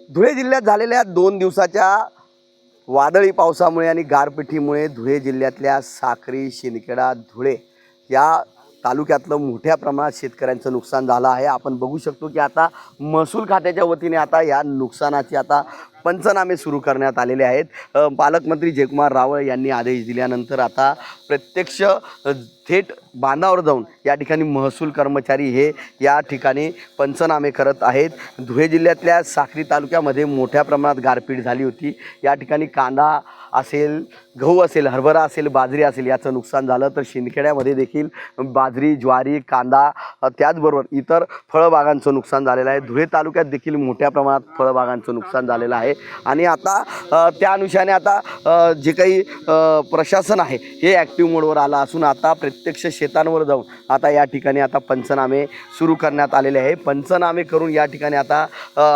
धुळे जिल्ह्यात झालेल्या 2 दिवसाच्या वादळी पावसामुळे आणि गारपिटीमुळे धुळे जिल्ह्यातल्या साक्री, शिंदखेडा, धुळे या तालुक्यातलं मोठ्या प्रमाणात शेतकऱ्यांचं नुकसान झालं आहे। आपण बघू शकतो की आता महसूल खात्याच्या वतीने आता या नुकसानाची आता पंचनामे सुरू करण्यात आलेले आहेत। पालकमंत्री जयकुमार रावळ यांनी आदेश दिल्यानंतर आता प्रत्यक्ष थेट बांधावर जाऊन या ठिकाणी महसूल कर्मचारी हे या ठिकाणी पंचनामे करत आहेत। धुळे जिल्ह्यातल्या साक्री तालुक्यामध्ये मोठ्या प्रमाणात गारपीट झाली होती। या ठिकाणी कांदा असेल, गहू असेल, हरभरा असेल, बाजरी असेल याचं नुकसान झालं। तर शिंदखेड्यामध्ये देखील बाजरी, ज्वारी, कांदा त्याचबरोबर इतर फळबागांचं नुकसान झालेलं आहे। धुळे तालुक्यात देखील मोठ्या प्रमाणात फळबागांचं नुकसान झालेलं आहे आणि आता त्या अनुषाने आता जे काही प्रशासन आहे हे ॲक्टिव्ह मोडवर आलं असून आता प्रत्यक्ष शेतांवर जाऊन आता या ठिकाणी आता पंचनामे सुरू करण्यात आलेले आहे। पंचनामे करून या ठिकाणी आता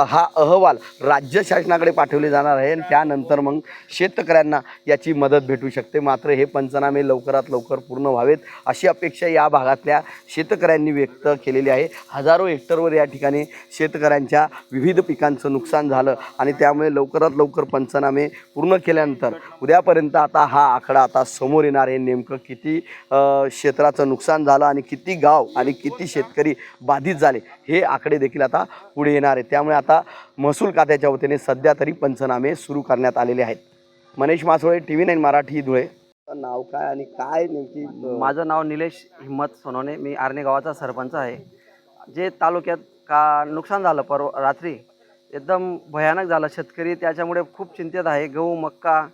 हा अहवाल राज्य शासनाकडे पाठवले जाणार आहे आणि त्यानंतर मग शेतकऱ्यांना याची मदत भेटू शकते। मात्र हे पंचनामे लवकरात लवकर पूर्ण व्हावेत अशी अपेक्षा या भागातल्या शेतकऱ्यांनी व्यक्त केलेली आहे। हजारो हेक्टरवर या ठिकाणी शेतकऱ्यांच्या विविध पिकांचं नुकसान झालं आणि त्यामुळे लवकरात लवकर पंचनामे पूर्ण केल्यानंतर उद्यापर्यंत आता हा आकडा आता समोर येणार आहे। नेमकं किती क्षेत्राचं नुकसान झालं आणि किती गाव आणि किती शेतकरी बाधित झाले हे आकडे देखील आता पुढे येणार आहे। त्यामुळे आता महसूल खात्याच्या वतीने सध्या तरी पंचनामे सुरू करण्यात आलेले आहेत। मनीष मासोळे, TV9 मराठी, धुळे। नाव काय आणि काय नेमकी? माझं नाव निलेश हिम्मत सोनवणे, मी आर्णे गावाचा सरपंच आहे। जे तालुक्यात का नुकसान झालं रात्री एकदम भयानक झालं। शेतकरी त्याच्यामुळे खूप चिंतेत आहे। गहू, मक्का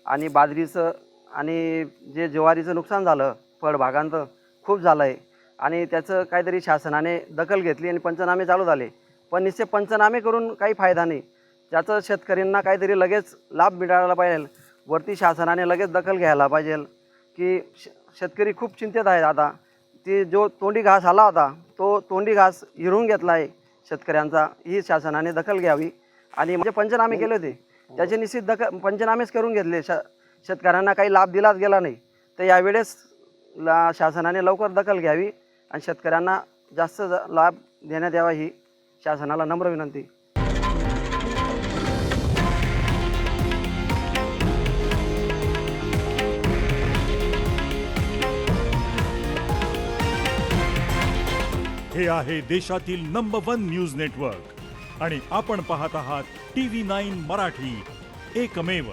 आणि बाजरीचं आणि जे ज्वारीचं नुकसान झालं, फळबागांचं खूप झालं आहे आणि त्याचं काहीतरी शासनाने दखल घेतली आणि पंचनामे चालू झाले। पण नुसते पंचनामे करून काही फायदा नाही, त्याचं शेतकऱ्यांना काहीतरी लगेच लाभ मिळाला पाहिजे। वरती शासनाने लगेच दखल घ्यायला पाहिजे की शेतकरी खूप चिंतेत आहेत। आता ती जो तोंडी घास आला होता तो तोंडी घास हिरवून घेतला आहे शेतकऱ्यांचा, ही शासनाने दखल घ्यावी आणि म्हणजे पंचनामे केले होते त्याचे निश्चित पंचनामेच करून घेतले। शेतकऱ्यांना काही लाभ दिलाच गेला नाही, तर यावेळेस शासनाने लवकर दखल घ्यावी आणि शेतकऱ्यांना जास्त लाभ देण्यात यावा ही शासनाला नम्र विनंती। हे आहे देशातील नंबर 1 न्यूज नेटवर्क आणि आपण पाहत आहात TV9 मराठी, एकमेव।